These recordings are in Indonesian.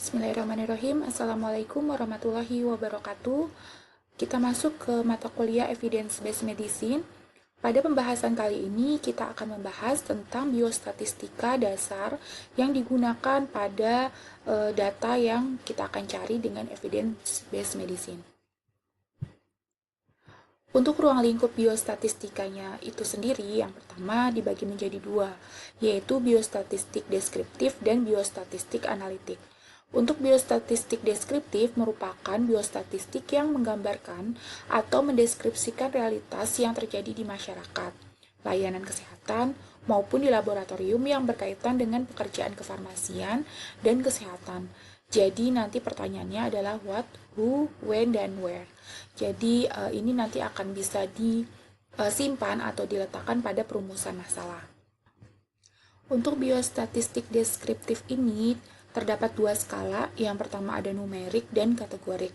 Bismillahirrahmanirrahim. Assalamualaikum warahmatullahi wabarakatuh. Kita masuk ke mata kuliah Evidence-Based Medicine. Pada pembahasan kali ini, kita akan membahas tentang biostatistika dasar yang digunakan pada data yang kita akan cari dengan Evidence-Based Medicine. Untuk ruang lingkup biostatistikanya itu sendiri, yang pertama dibagi menjadi dua, yaitu biostatistik deskriptif dan biostatistik analitik. Untuk biostatistik deskriptif merupakan biostatistik yang menggambarkan atau mendeskripsikan realitas yang terjadi di masyarakat, layanan kesehatan, maupun di laboratorium yang berkaitan dengan pekerjaan kefarmasian dan kesehatan. Jadi nanti pertanyaannya adalah what, who, when, dan where. Jadi ini nanti akan bisa disimpan atau diletakkan pada perumusan masalah. Untuk biostatistik deskriptif ini terdapat dua skala, yang pertama ada numerik dan kategorik.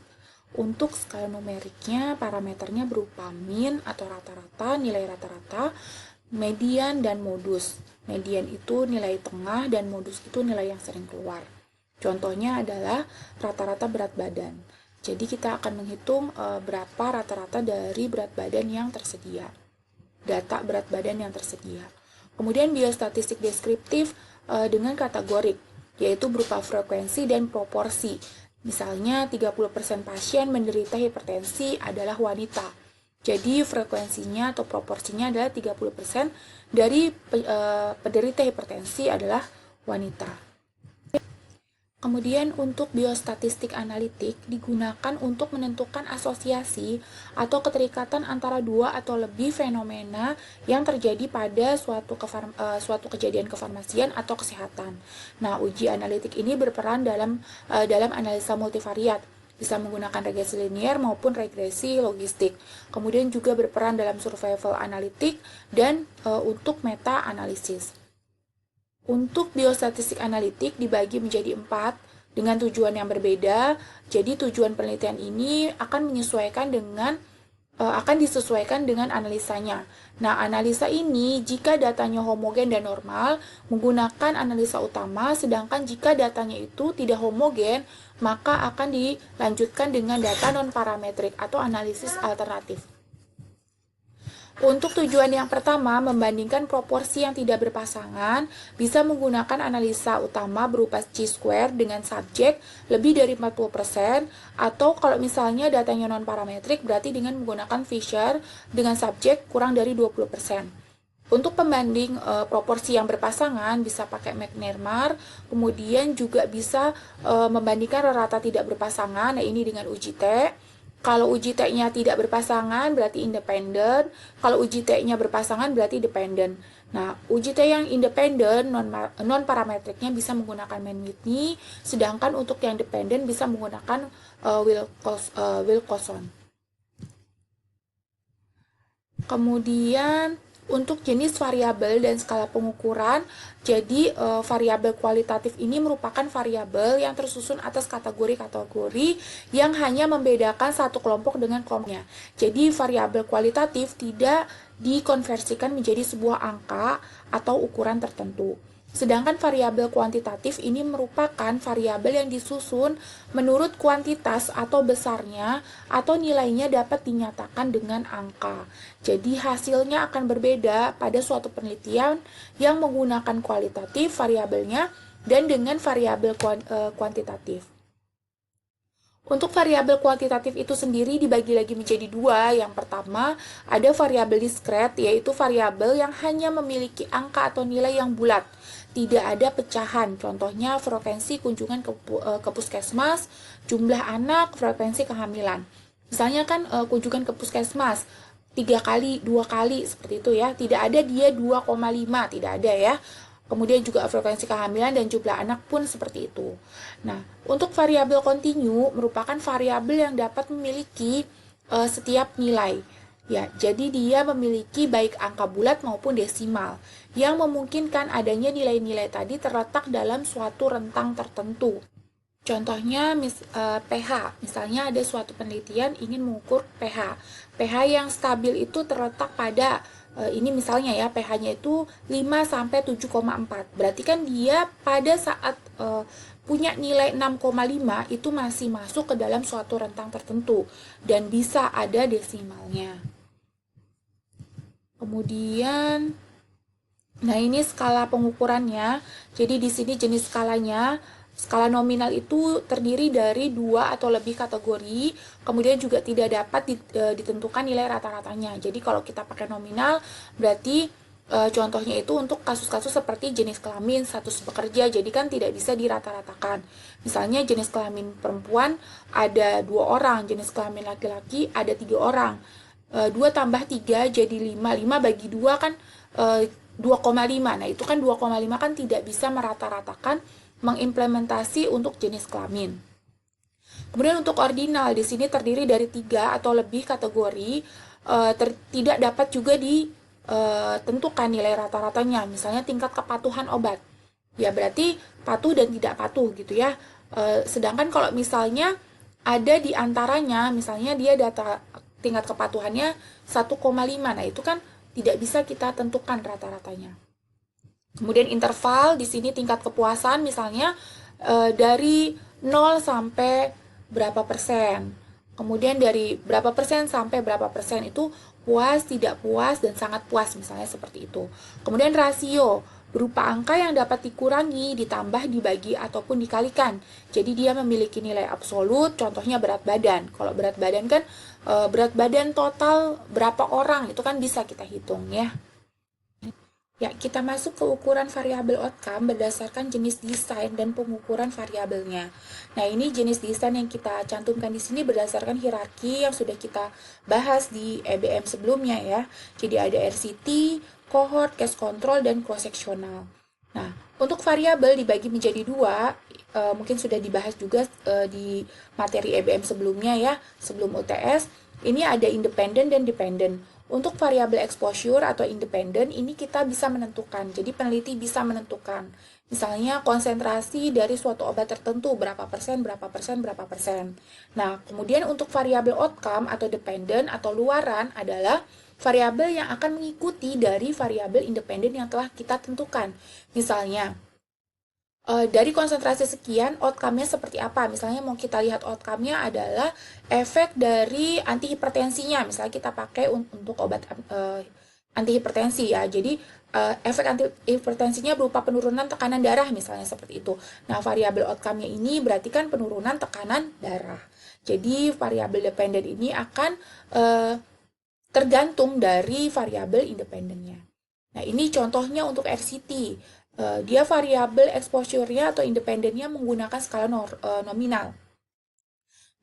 Untuk skala numeriknya, parameternya berupa mean atau rata-rata, nilai rata-rata, median, dan modus. Median itu nilai tengah dan modus itu nilai yang sering keluar. Contohnya adalah rata-rata berat badan. Jadi kita akan menghitung berapa rata-rata dari berat badan yang tersedia. Data berat badan yang tersedia. Kemudian biostatistik deskriptif dengan kategorik, yaitu berupa frekuensi dan proporsi. Misalnya 30% pasien menderita hipertensi adalah wanita. Jadi frekuensinya atau proporsinya adalah 30% dari penderita hipertensi adalah wanita. Kemudian untuk biostatistik analitik digunakan untuk menentukan asosiasi atau keterikatan antara dua atau lebih fenomena yang terjadi pada suatu kejadian kefarmasian atau kesehatan. Nah, uji analitik ini berperan dalam analisa multivariat, bisa menggunakan regresi linier maupun regresi logistik. Kemudian juga berperan dalam survival analitik dan untuk meta analisis. Untuk biostatistik analitik dibagi menjadi 4 dengan tujuan yang berbeda. Jadi tujuan penelitian ini akan disesuaikan dengan analisanya. Nah, analisa ini jika datanya homogen dan normal menggunakan analisa utama, sedangkan jika datanya itu tidak homogen, maka akan dilanjutkan dengan data non-parametrik atau analisis alternatif. Untuk tujuan yang pertama, membandingkan proporsi yang tidak berpasangan, bisa menggunakan analisa utama berupa chi-square dengan subjek lebih dari 40%, atau kalau misalnya datanya non-parametrik, berarti dengan menggunakan Fisher dengan subjek kurang dari 20%. Untuk pembanding proporsi yang berpasangan, bisa pakai McNermar, kemudian juga bisa membandingkan rata tidak berpasangan, nah ini dengan uji T. Kalau uji T-nya tidak berpasangan berarti independen, kalau uji T-nya berpasangan berarti dependen. Nah, uji T yang independen non-parametriknya bisa menggunakan Mann-Whitney, sedangkan untuk yang dependen bisa menggunakan Wilcoxon. Kemudian untuk jenis variabel dan skala pengukuran, jadi variabel kualitatif ini merupakan variabel yang tersusun atas kategori-kategori yang hanya membedakan satu kelompok dengan kelompoknya. Jadi variabel kualitatif tidak dikonversikan menjadi sebuah angka atau ukuran tertentu. Sedangkan variabel kuantitatif ini merupakan variabel yang disusun menurut kuantitas atau besarnya atau nilainya dapat dinyatakan dengan angka. Jadi hasilnya akan berbeda pada suatu penelitian yang menggunakan kualitatif variabelnya dan dengan variabel kuantitatif. Untuk variabel kuantitatif itu sendiri dibagi lagi menjadi dua. Yang pertama, ada variabel diskret, yaitu variabel yang hanya memiliki angka atau nilai yang bulat. Tidak ada pecahan, contohnya frekuensi kunjungan ke puskesmas, jumlah anak, frekuensi kehamilan. Misalnya kan kunjungan ke puskesmas 3 kali, 2 kali, seperti itu ya. Tidak ada dia 2,5, tidak ada ya. Kemudian juga frekuensi kehamilan dan jumlah anak pun seperti itu. Nah, untuk variabel kontinu merupakan variabel yang dapat memiliki setiap nilai. Ya, jadi dia memiliki baik angka bulat maupun desimal yang memungkinkan adanya nilai-nilai tadi terletak dalam suatu rentang tertentu. Contohnya pH, misalnya ada suatu penelitian ingin mengukur pH. pH yang stabil itu terletak pada ini misalnya ya pH-nya itu 5 sampai 7,4. Berarti kan dia pada saat punya nilai 6,5 itu masih masuk ke dalam suatu rentang tertentu dan bisa ada desimalnya. Kemudian, nah ini skala pengukurannya. Jadi di sini jenis skalanya, skala nominal itu terdiri dari 2 atau lebih kategori, kemudian juga tidak dapat ditentukan nilai rata-ratanya. Jadi kalau kita pakai nominal, berarti contohnya itu untuk kasus-kasus seperti jenis kelamin, status bekerja, jadi kan tidak bisa dirata-ratakan. Misalnya jenis kelamin perempuan ada 2 orang, jenis kelamin laki-laki ada 3 orang. 2 tambah 3 jadi 5, 5 bagi 2 kan 2,5. Nah itu kan 2,5 kan tidak bisa merata-ratakan mengimplementasi untuk jenis kelamin. Kemudian untuk ordinal, di sini terdiri dari 3 atau lebih kategori, tidak dapat juga ditentukan nilai rata-ratanya. Misalnya tingkat kepatuhan obat, ya berarti patuh dan tidak patuh gitu ya. Sedangkan kalau misalnya ada di antaranya, misalnya dia data tingkat kepatuhannya 1,5, nah itu kan tidak bisa kita tentukan rata-ratanya. Kemudian interval, di sini tingkat kepuasan misalnya dari 0 sampai berapa persen. Kemudian dari berapa persen sampai berapa persen itu puas, tidak puas, dan sangat puas misalnya seperti itu. Kemudian rasio, berupa angka yang dapat dikurangi, ditambah, dibagi, ataupun dikalikan. Jadi dia memiliki nilai absolut, contohnya berat badan. Kalau berat badan kan berat badan total berapa orang, itu kan bisa kita hitung ya. Ya, kita masuk ke ukuran variabel outcome berdasarkan jenis desain dan pengukuran variabelnya. Nah, ini jenis desain yang kita cantumkan di sini berdasarkan hierarki yang sudah kita bahas di EBM sebelumnya ya. Jadi ada RCT, cohort, case control, dan cross-sectional. Nah, untuk variabel dibagi menjadi 2, mungkin sudah dibahas juga di materi EBM sebelumnya ya, sebelum UTS. Ini ada independen dan dependent. Untuk variabel exposure atau independen ini kita bisa menentukan. Jadi peneliti bisa menentukan. Misalnya konsentrasi dari suatu obat tertentu berapa persen, berapa persen, berapa persen. Nah, kemudian untuk variabel outcome atau dependent atau luaran adalah variabel yang akan mengikuti dari variabel independen yang telah kita tentukan. Misalnya, dari konsentrasi sekian, outcome-nya seperti apa? Misalnya mau kita lihat outcome-nya adalah efek dari antihipertensinya. Misalnya kita pakai untuk obat antihipertensi ya. Jadi efek antihipertensinya berupa penurunan tekanan darah misalnya seperti itu. Nah, variabel outcome-nya ini berarti kan penurunan tekanan darah. Jadi variabel dependen ini akan tergantung dari variabel independennya. Nah, ini contohnya untuk RCT. Dia variabel exposure-nya atau independennya menggunakan skala nominal.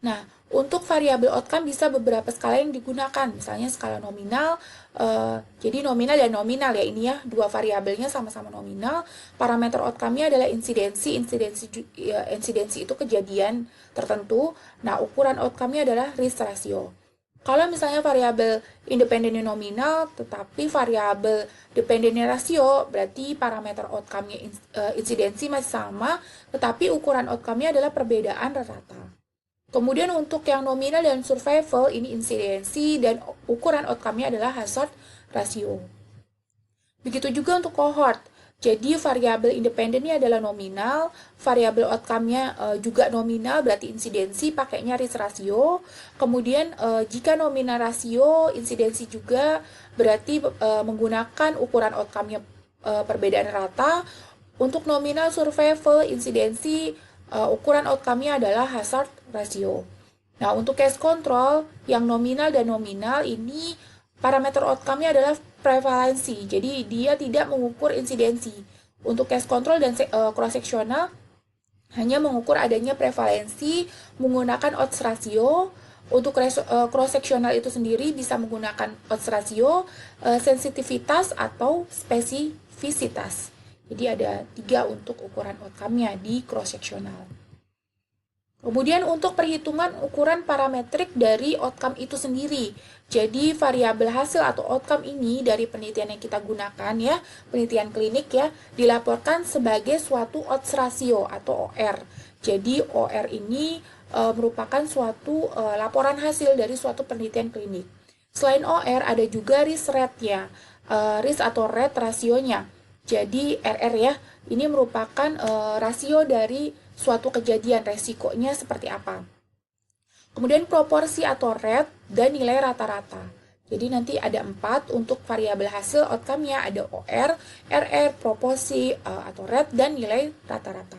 Nah, untuk variabel outcome bisa beberapa skala yang digunakan, misalnya skala nominal, jadi nominal dan nominal ya, ini ya, dua variabelnya sama-sama nominal. Parameter outcome-nya adalah insidensi itu kejadian tertentu. Nah, ukuran outcome-nya adalah risk ratio. Kalau misalnya variabel independennya nominal, tetapi variabel dependennya rasio, berarti parameter outcome-nya insidensi masih sama, tetapi ukuran outcome-nya adalah perbedaan rata. Kemudian untuk yang nominal dan survival, ini insidensi dan ukuran outcome-nya adalah hazard ratio. Begitu juga untuk cohort. Jadi variabel independennya adalah nominal, variabel outcome-nya juga nominal, berarti insidensi pakainya risk ratio. Kemudian jika nominal rasio, insidensi juga berarti menggunakan ukuran outcome-nya perbedaan rata. Untuk nominal survival, insidensi, ukuran outcome-nya adalah hazard ratio. Nah, untuk case control, yang nominal dan nominal ini parameter outcome-nya adalah prevalensi, jadi dia tidak mengukur insidensi. Untuk case control dan cross-sectional hanya mengukur adanya prevalensi menggunakan odds ratio. Untuk cross-sectional itu sendiri bisa menggunakan odds ratio, sensitivitas, atau spesifisitas. Jadi ada 3 untuk ukuran outcome-nya di cross-sectional. Kemudian untuk perhitungan ukuran parametrik dari outcome itu sendiri. Jadi variabel hasil atau outcome ini dari penelitian yang kita gunakan ya, penelitian klinik ya, dilaporkan sebagai suatu odds ratio atau OR. Jadi OR ini merupakan suatu laporan hasil dari suatu penelitian klinik. Selain OR ada juga risk rate-nya, risk atau rate rasionya. Jadi RR ya, ini merupakan rasio dari suatu kejadian, resikonya seperti apa. Kemudian proporsi atau rate dan nilai rata-rata. Jadi nanti ada 4 untuk variabel hasil outcome-nya, ada OR, RR, proporsi atau rate dan nilai rata-rata.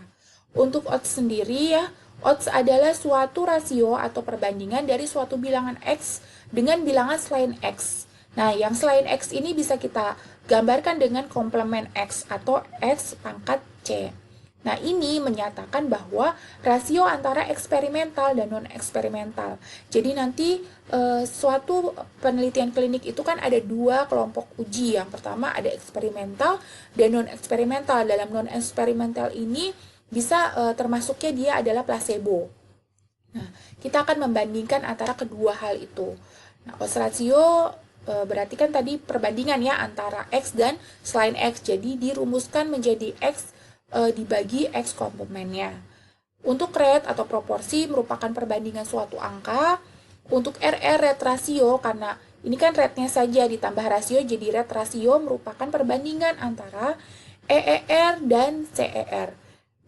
Untuk odds sendiri ya, odds adalah suatu rasio atau perbandingan dari suatu bilangan X dengan bilangan selain X. Nah, yang selain X ini bisa kita gambarkan dengan komplement X atau X pangkat C. Nah, ini menyatakan bahwa rasio antara eksperimental dan non-eksperimental. Jadi nanti suatu penelitian klinik itu kan ada 2 kelompok uji. Yang pertama ada eksperimental dan non-eksperimental. Dalam non-eksperimental ini bisa termasuknya dia adalah placebo. Nah, kita akan membandingkan antara kedua hal itu. Nah, odds ratio berarti kan tadi perbandingan ya antara X dan selain X. Jadi dirumuskan menjadi X dibagi X komplementnya. Untuk rate atau proporsi merupakan perbandingan suatu angka. Untuk RR, rate ratio, karena ini kan rate-nya saja ditambah rasio, jadi rate ratio merupakan perbandingan antara EER dan CER.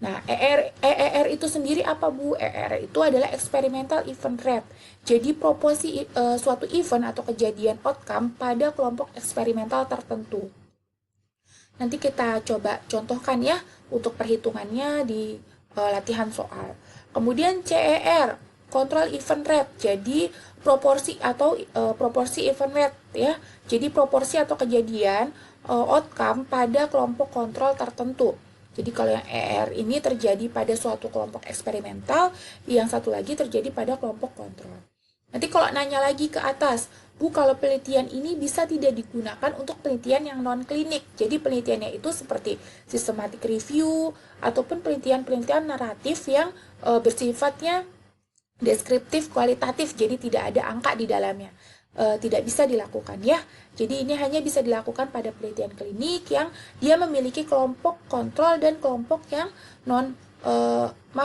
Nah, EER itu sendiri apa, Bu? EER itu adalah experimental event rate. Jadi proporsi suatu event atau kejadian outcome pada kelompok eksperimental tertentu. Nanti kita coba contohkan ya untuk perhitungannya di latihan soal. Kemudian CER, control event rate. Jadi proporsi atau proporsi event rate ya. Jadi proporsi atau kejadian outcome pada kelompok kontrol tertentu. Jadi kalau yang ER ini terjadi pada suatu kelompok eksperimental, yang satu lagi terjadi pada kelompok kontrol. Nanti kalau nanya lagi ke atas, Bu, kalau penelitian ini bisa tidak digunakan untuk penelitian yang non-klinik. Jadi penelitiannya itu seperti systematic review, ataupun penelitian-penelitian naratif yang bersifatnya deskriptif, kualitatif, jadi tidak ada angka di dalamnya. Tidak bisa dilakukan ya. Jadi ini hanya bisa dilakukan pada penelitian klinik yang dia memiliki kelompok kontrol dan kelompok yang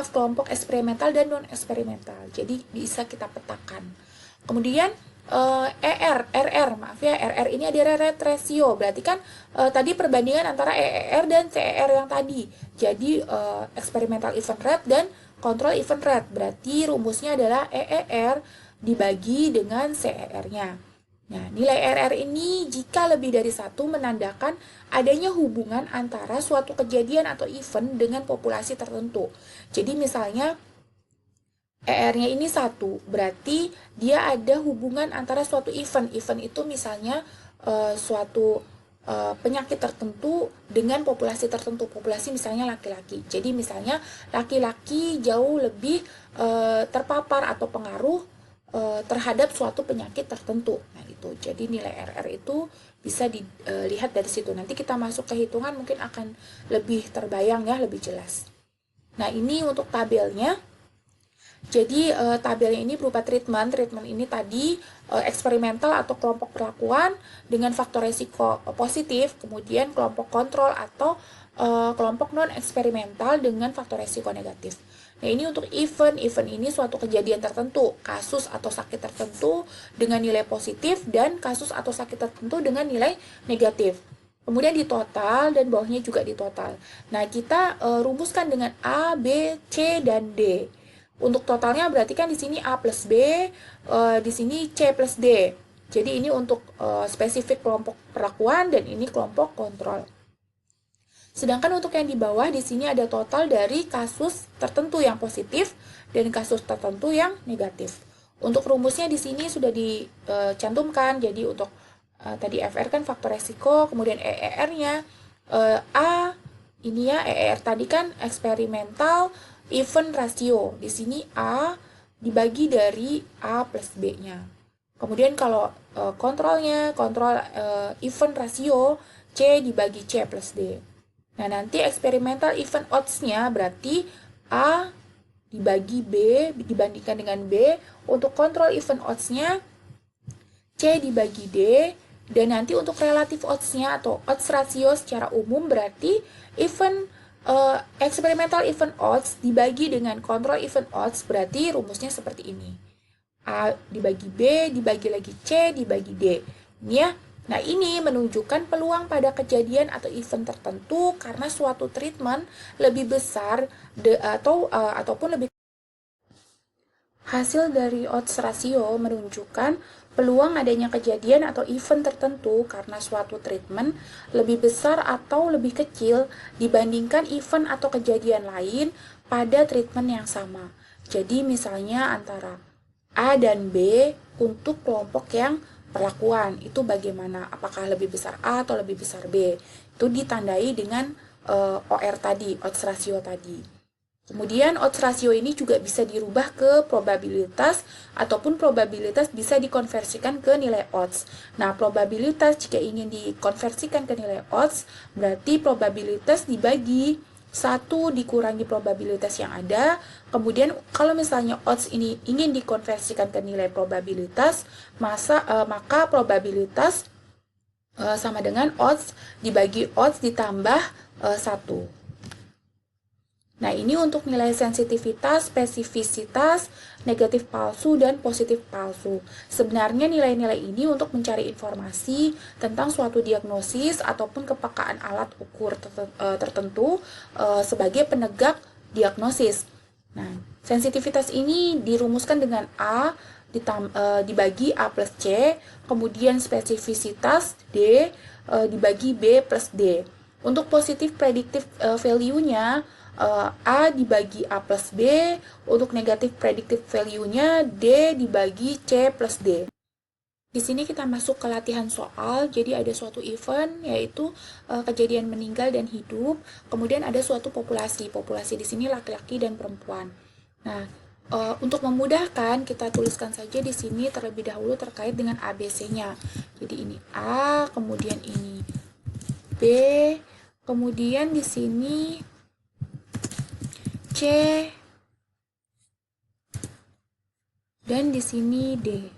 kelompok eksperimental dan non eksperimental. Jadi bisa kita petakan. Kemudian RR ini ada rate ratio. Berarti kan tadi perbandingan antara EER dan CER yang tadi. Jadi experimental event rate dan control event rate. Berarti rumusnya adalah EER dibagi dengan CER-nya. Nah, nilai RR ini jika lebih dari 1 menandakan adanya hubungan antara suatu kejadian atau event dengan populasi tertentu. Jadi misalnya ER-nya ini 1, berarti dia ada hubungan antara suatu event. Event itu misalnya suatu penyakit tertentu dengan populasi tertentu. Populasi misalnya laki-laki. Jadi misalnya laki-laki jauh lebih terpapar atau pengaruh terhadap suatu penyakit tertentu. Nah, itu. Jadi nilai RR itu bisa dilihat dari situ. Nanti kita masuk ke hitungan mungkin akan lebih terbayang ya, lebih jelas. Nah, ini untuk tabelnya. Jadi tabelnya ini berupa treatment. Treatment ini tadi eksperimental atau kelompok perlakuan dengan faktor resiko positif, kemudian kelompok kontrol atau kelompok non eksperimental dengan faktor resiko negatif. Nah, ini untuk event ini suatu kejadian tertentu, kasus atau sakit tertentu dengan nilai positif dan kasus atau sakit tertentu dengan nilai negatif. Kemudian di total dan bawahnya juga di total. Nah, kita rumuskan dengan A, B, C, dan D. Untuk totalnya berarti kan di sini A plus B, di sini C plus D. Jadi ini untuk spesifik kelompok perlakuan dan ini kelompok kontrol. Sedangkan untuk yang di bawah di sini ada total dari kasus tertentu yang positif dan kasus tertentu yang negatif. Untuk rumusnya di sini sudah dicantumkan. Jadi untuk tadi FR kan faktor resiko, kemudian EER-nya A ini ya EER tadi kan eksperimental event ratio. Di sini A dibagi dari A plus B-nya. Kemudian kalau kontrolnya kontrol event ratio C dibagi C plus D. Nah, nanti experimental event odds-nya berarti A dibagi B dibandingkan dengan B. Untuk control event odds-nya C dibagi D. Dan nanti untuk relative odds-nya atau odds ratio secara umum berarti experimental event odds dibagi dengan control event odds berarti rumusnya seperti ini. A dibagi B dibagi lagi C dibagi D. Ini ya. Nah, ini menunjukkan peluang pada kejadian atau event tertentu karena suatu treatment lebih besar ataupun lebih. Hasil dari odds ratio menunjukkan peluang adanya kejadian atau event tertentu karena suatu treatment lebih besar atau lebih kecil dibandingkan event atau kejadian lain pada treatment yang sama. Jadi misalnya antara A dan B untuk kelompok yang perlakuan itu bagaimana? Apakah lebih besar A atau lebih besar B? Itu ditandai dengan OR tadi, odds ratio tadi. Kemudian odds ratio ini juga bisa dirubah ke probabilitas ataupun probabilitas bisa dikonversikan ke nilai odds. Nah, probabilitas jika ingin dikonversikan ke nilai odds berarti probabilitas dibagi 1 dikurangi probabilitas yang ada. Kemudian kalau misalnya odds ini ingin dikonversikan ke nilai probabilitas, maka probabilitas sama dengan odds dibagi odds ditambah 1. Nah, ini untuk nilai sensitivitas, spesifisitas, negatif palsu, dan positif palsu. Sebenarnya nilai-nilai ini untuk mencari informasi tentang suatu diagnosis ataupun kepekaan alat ukur tertentu sebagai penegak diagnosis. Nah, sensitivitas ini dirumuskan dengan A dibagi A plus C, kemudian spesifisitas D dibagi B plus D. Untuk positif predictive value-nya, A dibagi A plus B, untuk negatif predictive value-nya D dibagi C plus D. Di sini kita masuk ke latihan soal, jadi ada suatu event, yaitu kejadian meninggal dan hidup, kemudian ada suatu populasi di sini laki-laki dan perempuan. Nah, untuk memudahkan, kita tuliskan saja di sini terlebih dahulu terkait dengan ABC-nya. Jadi ini A, kemudian ini B, kemudian di sini C, dan di sini D.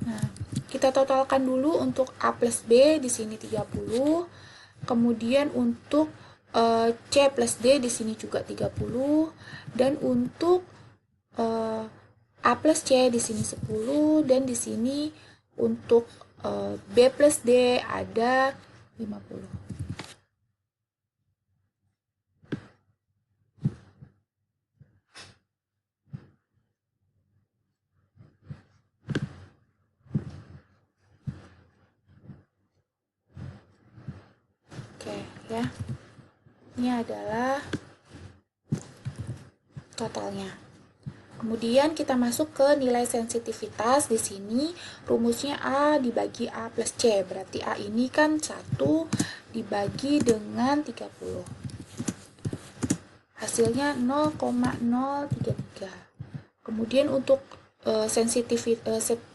Nah, kita totalkan dulu untuk A plus B di sini 30, kemudian untuk C plus D di sini juga 30, dan untuk A plus C di sini 10, dan di sini untuk B plus D ada 50. Ya, ini adalah totalnya. Kemudian kita masuk ke nilai sensitivitas. Di sini rumusnya A dibagi A plus C, berarti A ini kan 1 dibagi dengan 30, hasilnya 0,033. Kemudian untuk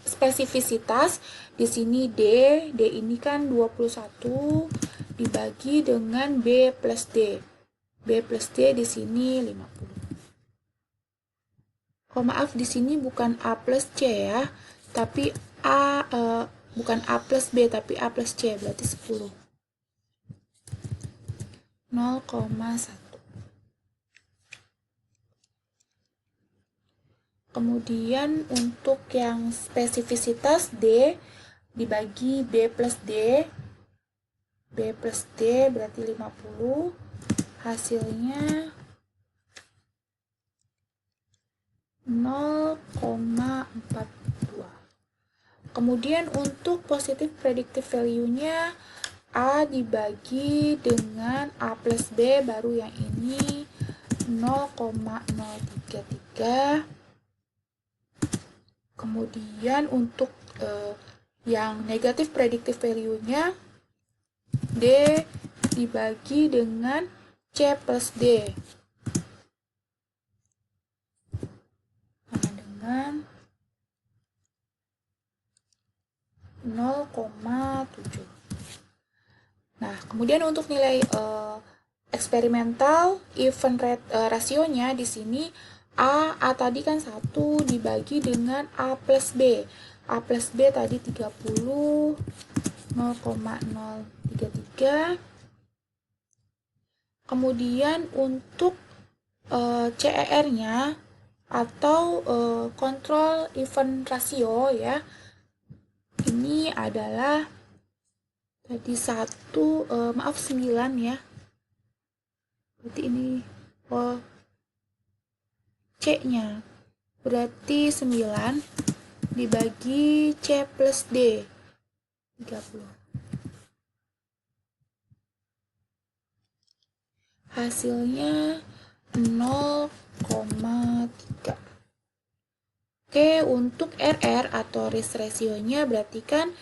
spesifisitas di sini D ini kan 21 dibagi dengan B plus D. B plus D di sini 50. Oh, maaf, di sini bukan A plus C ya, tapi bukan A plus B, tapi A plus C, berarti 10. 0,1. Kemudian untuk yang spesifisitas D dibagi B plus D. B plus D berarti 50. Hasilnya 0,42. Kemudian untuk positif predictive value-nya A dibagi dengan A plus B, baru yang ini 0,033. Kemudian untuk yang negatif predictive value-nya D dibagi dengan C plus D sama dengan 0,7. Nah, kemudian untuk nilai eksperimental event rate rasionya di sini A tadi kan 1 dibagi dengan A plus B. A plus B tadi 30, 0,033. Kemudian untuk CER-nya atau kontrol event rasio ya, ini adalah tadi 9 ya. Berarti ini C-nya. Berarti 9 dibagi C plus D, 30. Hasilnya 0,3. Oke, untuk RR atau risk ratio-nya berarti kan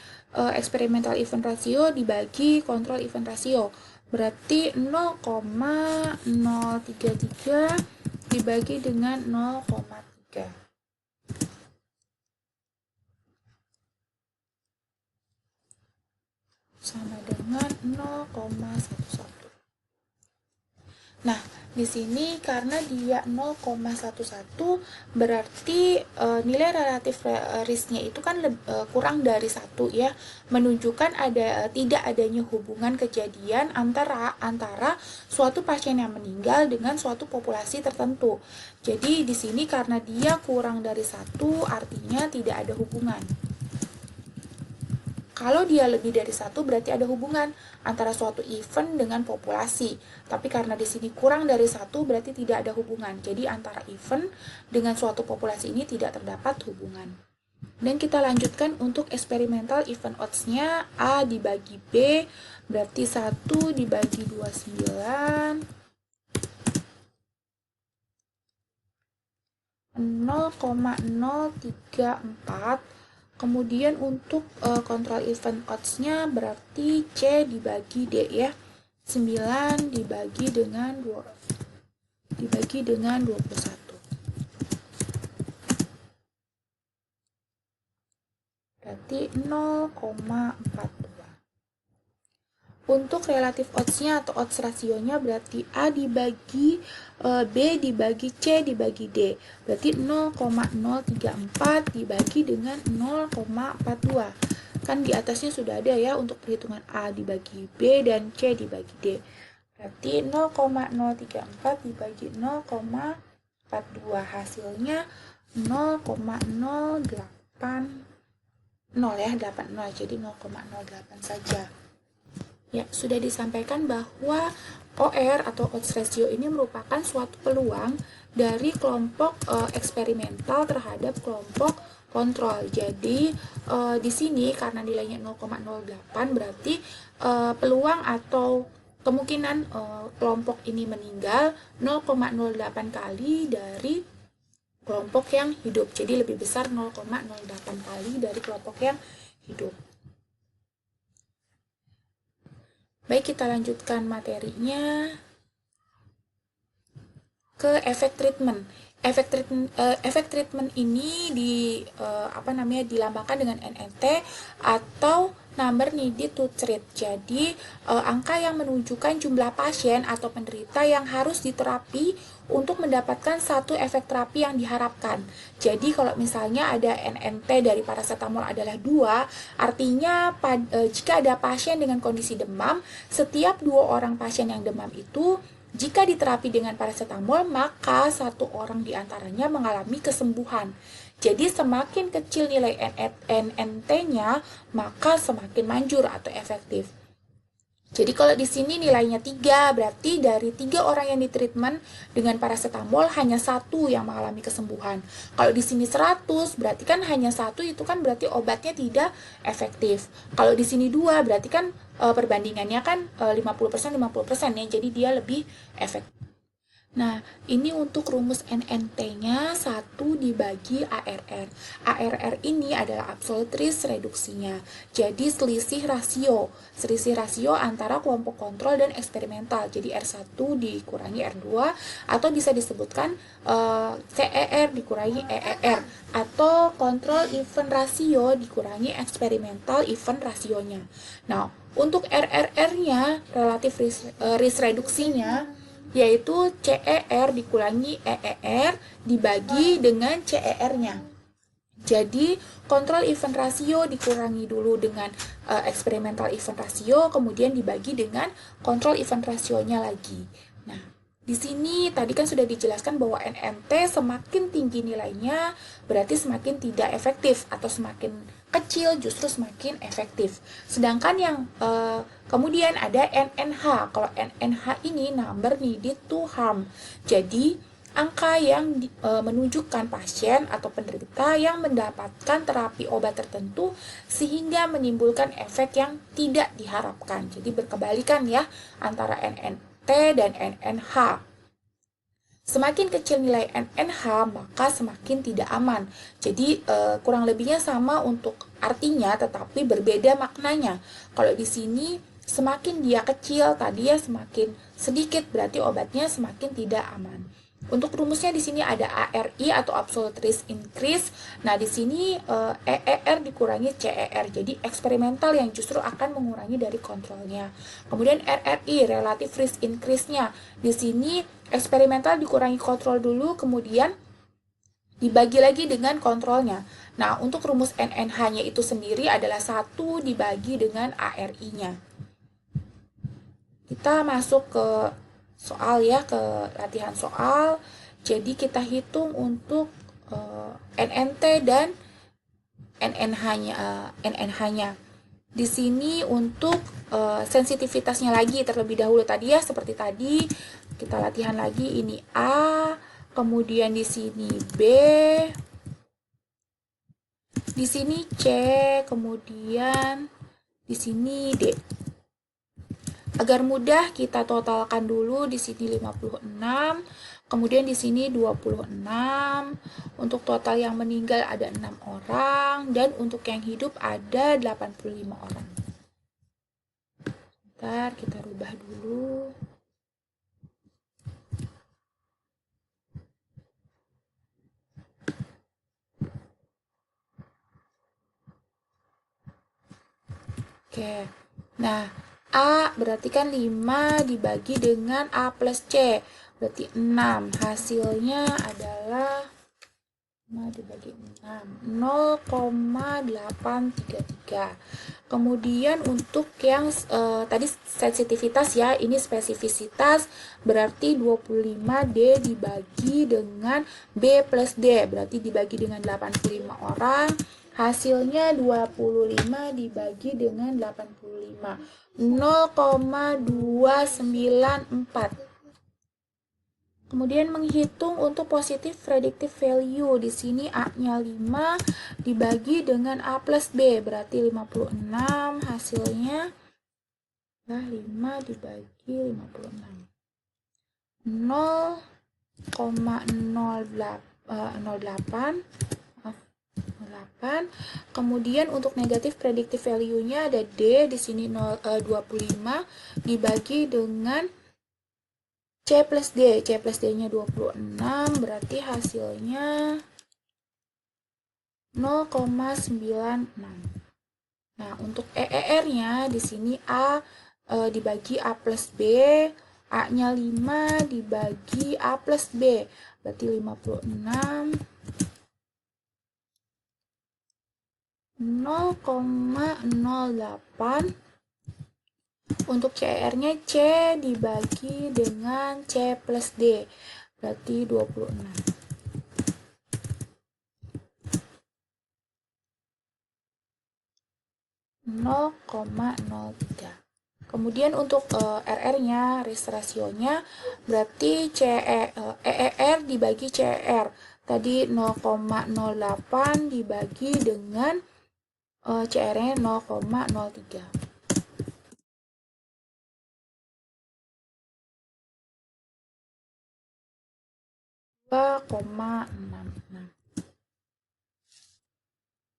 experimental event ratio dibagi control event ratio. Berarti 0,033 dibagi dengan 0,3. Sama dengan 0,11. Nah, di sini karena dia 0,11 berarti nilai relatif risknya itu kan kurang dari 1 ya, menunjukkan tidak adanya hubungan kejadian antara suatu pasien yang meninggal dengan suatu populasi tertentu. Jadi di sini karena dia kurang dari 1 artinya tidak ada hubungan. Kalau dia lebih dari 1 berarti ada hubungan antara suatu event dengan populasi. Tapi karena di sini kurang dari 1 berarti tidak ada hubungan. Jadi antara event dengan suatu populasi ini tidak terdapat hubungan. Dan kita lanjutkan untuk experimental event odds-nya A dibagi B berarti 1 dibagi 29 0,034. Kemudian untuk kontrol event odds-nya berarti C dibagi D ya. 9 dibagi dengan 21. Berarti 0,42. Untuk relatif odds-nya atau odds rasionya berarti A dibagi B dibagi C dibagi D. Berarti 0,034 dibagi dengan 0,42. Kan di atasnya sudah ada ya untuk perhitungan A dibagi B dan C dibagi D. Berarti 0,034 dibagi 0,42. Hasilnya 0,080 ya, 80. Jadi 0,08 saja. Ya, sudah disampaikan bahwa OR atau odds ratio ini merupakan suatu peluang dari kelompok eksperimental terhadap kelompok kontrol. Jadi di sini karena nilainya 0,08 berarti peluang atau kemungkinan kelompok ini meninggal 0,08 kali dari kelompok yang hidup. Jadi lebih besar 0,08 kali dari kelompok yang hidup. Baik, kita lanjutkan materinya ke efek treatment. Efek treatment ini dilambangkan dengan NNT atau number needed to treat. Jadi angka yang menunjukkan jumlah pasien atau penderita yang harus diterapi untuk mendapatkan satu efek terapi yang diharapkan. Jadi kalau misalnya ada NNT dari paracetamol adalah 2, artinya jika ada pasien dengan kondisi demam, setiap 2 orang pasien yang demam itu jika diterapi dengan paracetamol, maka 1 orang diantaranya mengalami kesembuhan. Jadi semakin kecil nilai NNT-nya, maka semakin manjur atau efektif. Jadi kalau di sini nilainya 3, berarti dari 3 orang yang ditreatment dengan paracetamol hanya 1 yang mengalami kesembuhan. Kalau di sini 100, berarti kan hanya 1 itu kan berarti obatnya tidak efektif. Kalau di sini 2, berarti kan perbandingannya kan 50% 50% ya, jadi dia lebih efektif. Nah, ini untuk rumus NNT-nya 1 dibagi ARR. ARR ini adalah absolute risk reduksinya. Jadi selisih rasio antara kelompok kontrol dan eksperimental. Jadi R1 dikurangi R2 atau bisa disebutkan CER dikurangi EER atau kontrol event rasio dikurangi eksperimental event rasionya. Nah, untuk RRR-nya relatif risk reduksinya yaitu CER dikurangi EER dibagi dengan CER-nya. Jadi, kontrol event rasio dikurangi dulu dengan eksperimental event rasio, kemudian dibagi dengan kontrol event rasionya lagi. Nah, di sini tadi kan sudah dijelaskan bahwa NNT semakin tinggi nilainya, berarti semakin tidak efektif atau semakin kecil justru semakin efektif. Sedangkan yang kemudian ada NNH. Kalau NNH ini number needed to harm. Jadi angka yang menunjukkan pasien atau penderita yang mendapatkan terapi obat tertentu sehingga menimbulkan efek yang tidak diharapkan. Jadi berkebalikan ya antara NNT dan NNH. Semakin kecil nilai NNH, maka semakin tidak aman. Jadi kurang lebihnya sama untuk artinya, tetapi berbeda maknanya. Kalau di sini semakin dia kecil, tadi ya semakin sedikit, berarti obatnya semakin tidak aman. Untuk rumusnya di sini ada ARI atau absolute risk increase. Nah, di sini EER dikurangi CER. Jadi eksperimental yang justru akan mengurangi dari kontrolnya. Kemudian RRI relative risk increase-nya. Di sini eksperimental dikurangi kontrol dulu, kemudian dibagi lagi dengan kontrolnya. Nah, untuk rumus NNH-nya itu sendiri adalah 1 dibagi dengan ARI-nya. Kita masuk ke soal ya, ke latihan soal. Jadi kita hitung untuk NNT dan NNH-nya. Di sini untuk sensitivitasnya lagi terlebih dahulu tadi ya, seperti tadi kita latihan lagi, ini A, kemudian di sini B, di sini C, kemudian di sini D. Agar mudah kita totalkan dulu, di sini 56, kemudian di sini 26. Untuk total yang meninggal ada 6 orang dan untuk yang hidup ada 85 orang. Bentar, kita rubah dulu. Oke. Nah, A berarti kan 5 dibagi dengan A plus C. Berarti 6. Hasilnya adalah 5 dibagi 6. 0,833. Kemudian untuk yang tadi sensitivitas ya, ini spesifisitas berarti 25D dibagi dengan B plus D. Berarti dibagi dengan 85 orang. Hasilnya 25 dibagi dengan 85. 0,294. Kemudian menghitung untuk positif predictive value. Di sini A-nya 5 dibagi dengan A plus B. Berarti 56. Hasilnya 5 dibagi 56. 0,08. Kemudian untuk negatif predictive value-nya ada D, di sini 25 dibagi dengan C plus D. C plus D-nya 26, berarti hasilnya 0,96. Nah, untuk EER-nya di sini A dibagi A plus B, A-nya 5 dibagi A plus B, berarti 56. 0,08. Untuk CR-nya C dibagi dengan C plus D, berarti 26. Kemudian untuk RR-nya, risk ratio-nya, berarti EER dibagi CR. Tadi 0,08 dibagi dengan CR-nya 0,03.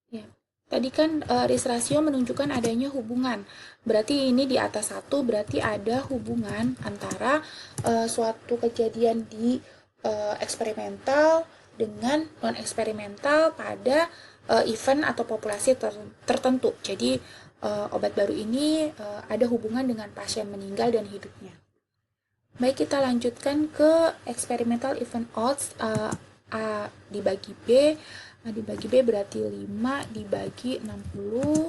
Ya. Tadi kan risk ratio menunjukkan adanya hubungan. Berarti ini di atas 1, berarti ada hubungan antara suatu kejadian di eksperimental dengan non-eksperimental pada event atau populasi tertentu. Jadi obat baru ini ada hubungan dengan pasien meninggal dan hidupnya. Baik, kita lanjutkan ke experimental event odds. A dibagi B. A dibagi B berarti 5 dibagi 60.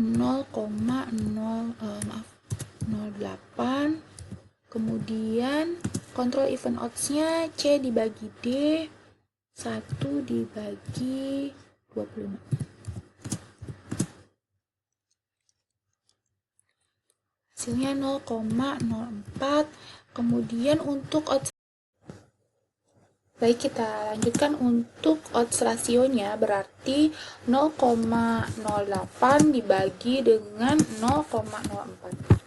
0,08. Kemudian kontrol event odds-nya C dibagi D 1 dibagi 25. Hasilnya 0,04. Kemudian untuk odds, baik, kita lanjutkan untuk odds rasionya, berarti 0,08 dibagi dengan 0,04.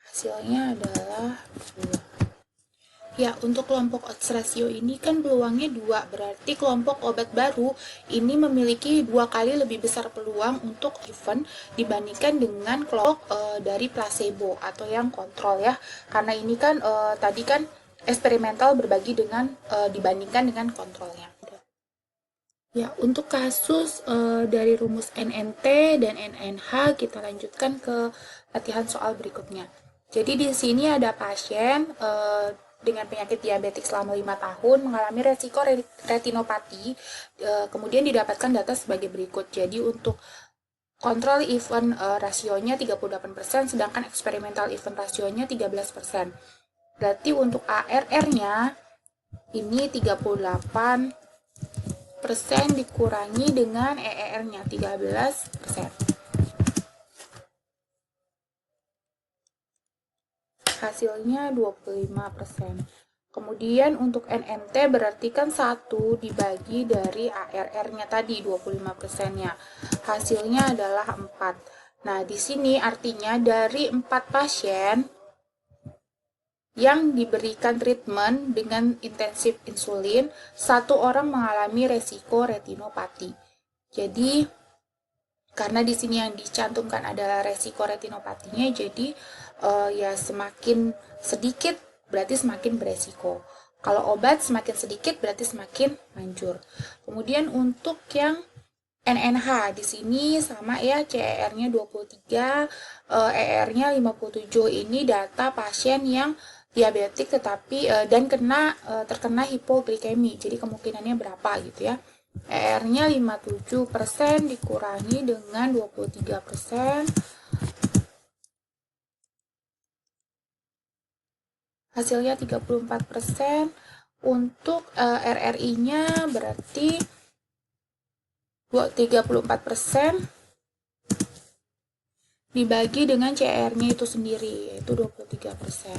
Hasilnya adalah 2. Ya, untuk kelompok odds ratio ini kan peluangnya 2, berarti kelompok obat baru ini memiliki 2 kali lebih besar peluang untuk event dibandingkan dengan kelompok dari placebo atau yang kontrol ya. Karena ini kan tadi kan eksperimental berbagi dengan dibandingkan dengan kontrolnya. Ya, untuk kasus dari rumus NNT dan NNH kita lanjutkan ke latihan soal berikutnya. Jadi di sini ada pasien dengan penyakit diabetik selama 5 tahun mengalami resiko retinopati, kemudian didapatkan data sebagai berikut. Jadi untuk kontrol event rasionya 38%, sedangkan eksperimental event rasionya 13%. Berarti untuk ARR-nya ini 38% dikurangi dengan EER-nya 13%. Hasilnya 25%. Kemudian untuk NNT berarti kan 1 dibagi dari ARR-nya tadi 25%-nya. Hasilnya adalah 4. Nah, di sini artinya dari 4 pasien yang diberikan treatment dengan intensif insulin, 1 orang mengalami resiko retinopati. Jadi, karena di sini yang dicantumkan adalah resiko retinopatinya, jadi ya semakin sedikit berarti semakin beresiko. Kalau obat semakin sedikit berarti semakin manjur. Kemudian untuk yang NNH di sini sama ya, CER-nya 23, ER-nya 57. Ini data pasien yang diabetik tetapi dan terkena hipoglikemi. Jadi kemungkinannya berapa gitu ya. ER-nya 57% dikurangi dengan 23%. Hasilnya 34%. Untuk RRI-nya berarti 34% dibagi dengan CR-nya itu sendiri, yaitu 23%.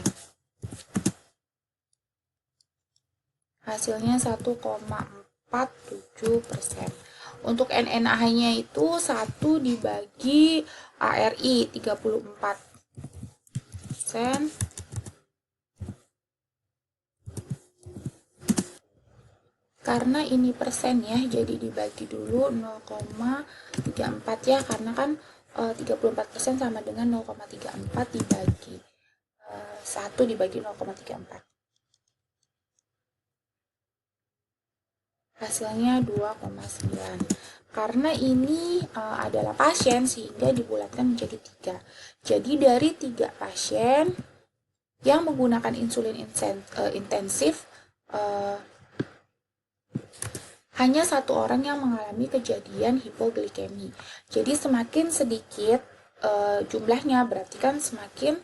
Hasilnya 1,47%. Untuk NNA-nya itu 1 dibagi ARI 34%. Karena ini persen ya, jadi dibagi dulu 0,34 ya, karena kan 34% sama dengan 0,34 dibagi 1 dibagi 0,34. Hasilnya 2,9. Karena ini adalah pasien sehingga dibulatkan menjadi 3. Jadi dari 3 pasien yang menggunakan insulin intensif, hanya 1 orang yang mengalami kejadian hipoglikemi. Jadi semakin sedikit jumlahnya berarti kan semakin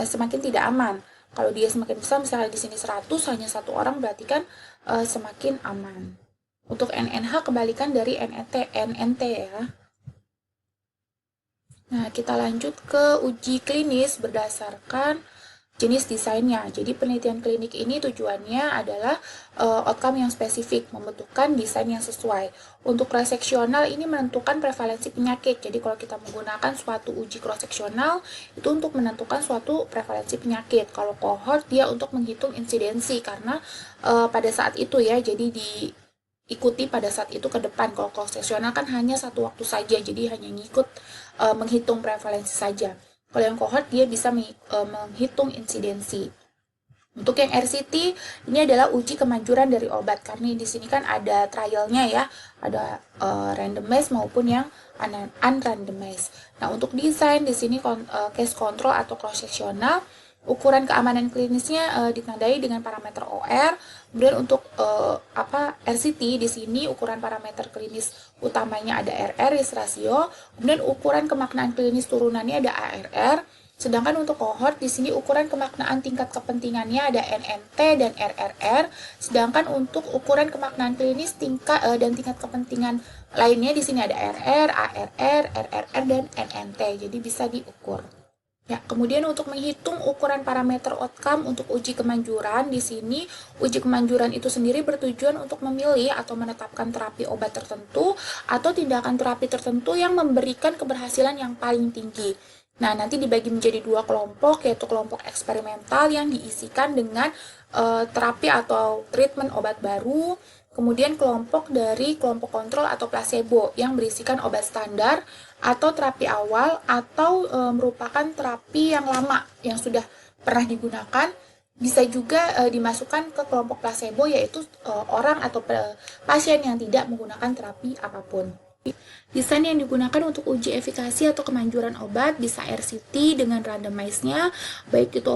semakin tidak aman. Kalau dia semakin besar, misalnya di sini 100, hanya 1 orang berarti kan semakin aman. Untuk NNH kebalikan dari NNT ya. Nah, kita lanjut ke uji klinis berdasarkan jenis desainnya. Jadi penelitian klinik ini tujuannya adalah outcome yang spesifik, membentukkan desain yang sesuai. Untuk cross-seksional ini menentukan prevalensi penyakit. Jadi kalau kita menggunakan suatu uji cross-seksional itu untuk menentukan suatu prevalensi penyakit. Kalau cohort dia untuk menghitung insidensi karena pada saat itu ya, jadi diikuti pada saat itu ke depan. Kalau cross-seksional kan hanya satu waktu saja, jadi hanya menghitung prevalensi saja. Kalau yang cohort dia bisa menghitung insidensi. Untuk yang RCT ini adalah uji kemanjuran dari obat, karena di sini kan ada trialnya ya, ada randomized maupun yang unrandomized. Nah, untuk desain di sini case control atau cross sectional, ukuran keamanan klinisnya ditandai dengan parameter OR. Kemudian untuk RCT di sini ukuran parameter klinis utamanya ada RR, risk ratio. Kemudian ukuran kemaknaan klinis turunannya ada ARR. Sedangkan untuk kohort di sini ukuran kemaknaan tingkat kepentingannya ada NNT dan RRR. Sedangkan untuk ukuran kemaknaan klinis dan tingkat kepentingan lainnya di sini ada RR, ARR, RRR dan NNT. Jadi bisa diukur. Ya, kemudian untuk menghitung ukuran parameter outcome untuk uji kemanjuran, di sini uji kemanjuran itu sendiri bertujuan untuk memilih atau menetapkan terapi obat tertentu atau tindakan terapi tertentu yang memberikan keberhasilan yang paling tinggi. Nah, nanti dibagi menjadi dua kelompok, yaitu kelompok eksperimental yang diisikan dengan terapi atau treatment obat baru, kemudian kelompok dari kelompok kontrol atau placebo yang berisikan obat standar atau terapi awal atau merupakan terapi yang lama yang sudah pernah digunakan. Bisa juga dimasukkan ke kelompok placebo, yaitu orang atau pasien yang tidak menggunakan terapi apapun. Desain yang digunakan untuk uji efikasi atau kemanjuran obat bisa RCT dengan randomize-nya, baik itu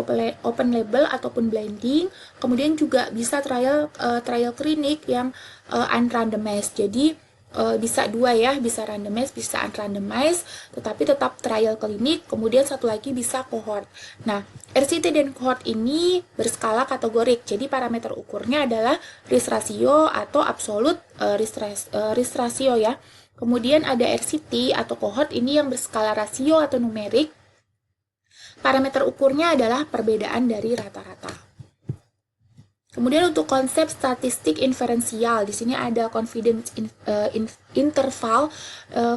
open label ataupun blinding. Kemudian juga bisa trial klinik yang unrandomized. Jadi bisa dua ya, bisa randomized, bisa unrandomized, tetapi tetap trial klinik. Kemudian satu lagi bisa cohort. Nah, RCT dan cohort ini berskala kategorik. Jadi parameter ukurnya adalah risk ratio atau absolute risk ratio ya. Kemudian ada RCT atau cohort ini yang berskala rasio atau numerik. Parameter ukurnya adalah perbedaan dari rata-rata. Kemudian untuk konsep statistik inferensial, di sini ada confidence interval.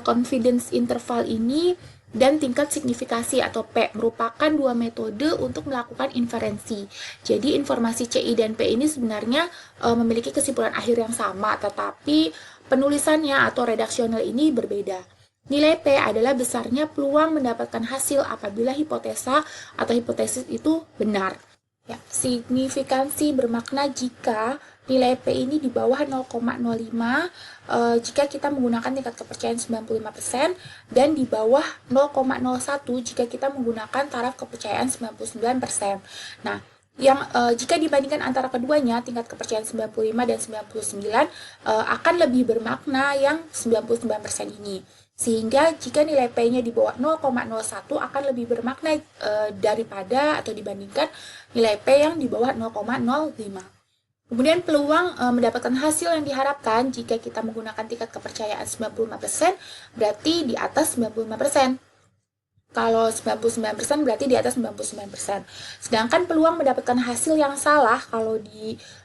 Confidence interval ini dan tingkat signifikasi atau P merupakan dua metode untuk melakukan inferensi. Jadi informasi CI dan P ini sebenarnya memiliki kesimpulan akhir yang sama, tetapi penulisannya atau redaksional ini berbeda. Nilai P adalah besarnya peluang mendapatkan hasil apabila hipotesa atau hipotesis itu benar. Ya, signifikansi bermakna jika nilai P ini di bawah 0,05 jika kita menggunakan tingkat kepercayaan 95% dan di bawah 0,01 jika kita menggunakan taraf kepercayaan 99%. Nah, yang jika dibandingkan antara keduanya, tingkat kepercayaan 95 dan 99 akan lebih bermakna yang 99% ini. Sehingga jika nilai P-nya di bawah 0,01 akan lebih bermakna daripada atau dibandingkan nilai P yang di bawah 0,05. Kemudian peluang mendapatkan hasil yang diharapkan jika kita menggunakan tingkat kepercayaan 95% berarti di atas 95%. Kalau 99% berarti di atas 99%. Sedangkan peluang mendapatkan hasil yang salah kalau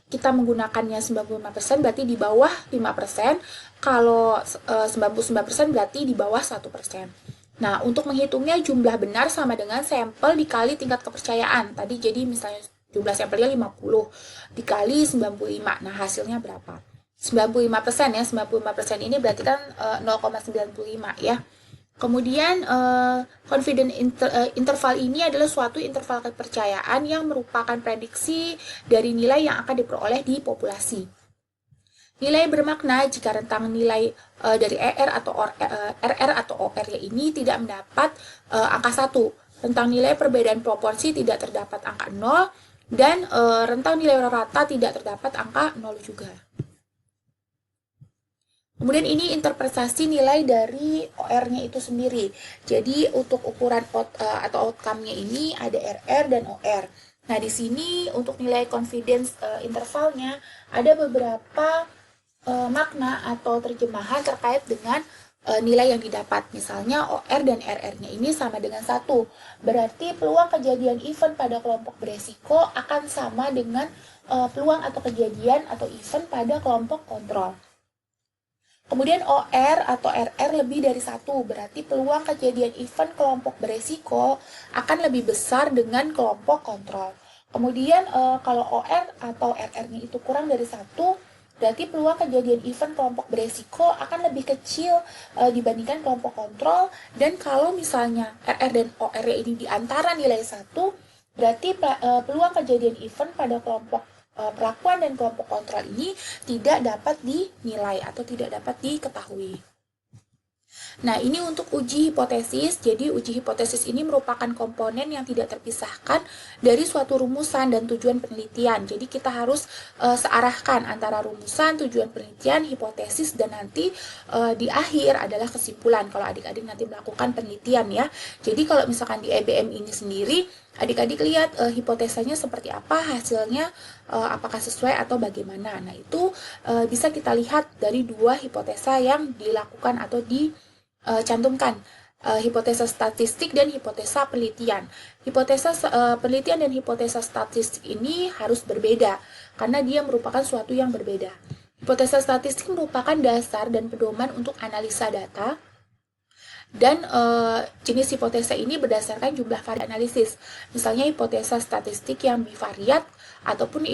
kita menggunakannya 95% berarti di bawah 5%. Kalau 99% berarti di bawah 1%. Nah, untuk menghitungnya jumlah benar sama dengan sampel dikali tingkat kepercayaan. Tadi jadi misalnya jumlah sampelnya 50 dikali 95. Nah, hasilnya berapa? 95% ya. 95% ini berarti kan 0,95 ya. Kemudian confidence interval ini adalah suatu interval kepercayaan yang merupakan prediksi dari nilai yang akan diperoleh di populasi. Nilai bermakna jika rentang nilai dari RR atau OR ini tidak mendapat angka 1. Rentang nilai perbedaan proporsi tidak terdapat angka 0 dan rentang nilai rata tidak terdapat angka 0 juga. Kemudian ini interpretasi nilai dari OR-nya itu sendiri. Jadi untuk ukuran atau outcome-nya ini ada RR dan OR. Nah, di sini untuk nilai confidence intervalnya ada beberapa makna atau terjemahan terkait dengan nilai yang didapat. Misalnya OR dan RR-nya ini sama dengan 1. Berarti peluang kejadian event pada kelompok beresiko akan sama dengan peluang atau kejadian atau event pada kelompok kontrol. Kemudian OR atau RR lebih dari 1, berarti peluang kejadian event kelompok beresiko akan lebih besar dengan kelompok kontrol. Kemudian kalau OR atau RR-nya itu kurang dari 1, berarti peluang kejadian event kelompok beresiko akan lebih kecil dibandingkan kelompok kontrol. Dan kalau misalnya RR dan OR ini di antara nilai 1, berarti peluang kejadian event pada kelompok perlakuan dan kelompok kontrol ini tidak dapat dinilai atau tidak dapat diketahui. Nah, ini untuk uji hipotesis. Jadi, uji hipotesis ini merupakan komponen yang tidak terpisahkan dari suatu rumusan dan tujuan penelitian. Jadi, kita harus searahkan antara rumusan, tujuan penelitian, hipotesis, dan nanti di akhir adalah kesimpulan kalau adik-adik nanti melakukan penelitian ya. Jadi, kalau misalkan di EBM ini sendiri, adik-adik lihat hipotesanya seperti apa, hasilnya apakah sesuai atau bagaimana. Nah, itu bisa kita lihat dari dua hipotesa yang dilakukan atau cantumkan, hipotesa statistik dan hipotesa penelitian. Hipotesa penelitian dan hipotesa statistik ini harus berbeda karena dia merupakan suatu yang berbeda. Hipotesa statistik merupakan dasar dan pedoman untuk analisa data, dan jenis hipotesa ini berdasarkan jumlah variabel analisis. Misalnya hipotesa statistik yang bivariat ataupun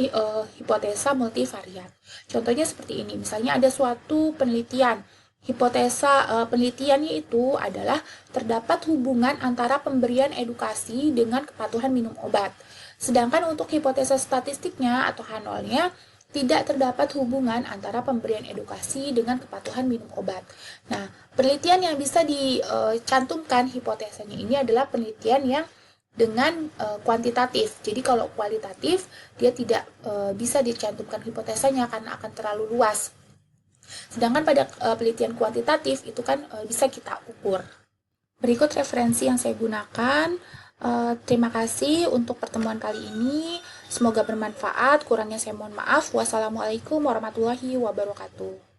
hipotesa multivariat. Contohnya seperti ini. Misalnya ada suatu penelitian. Hipotesa penelitiannya itu adalah terdapat hubungan antara pemberian edukasi dengan kepatuhan minum obat. Sedangkan untuk hipotesa statistiknya atau H0-nya tidak terdapat hubungan antara pemberian edukasi dengan kepatuhan minum obat. Nah, penelitian yang bisa dicantumkan hipotesanya ini adalah penelitian yang dengan kuantitatif. Jadi kalau kualitatif dia tidak bisa dicantumkan hipotesanya karena akan terlalu luas. Sedangkan pada penelitian kuantitatif itu kan bisa kita ukur. Berikut referensi yang saya gunakan. Terima kasih untuk pertemuan kali ini. Semoga bermanfaat. Kurangnya saya mohon maaf. Wassalamualaikum warahmatullahi wabarakatuh.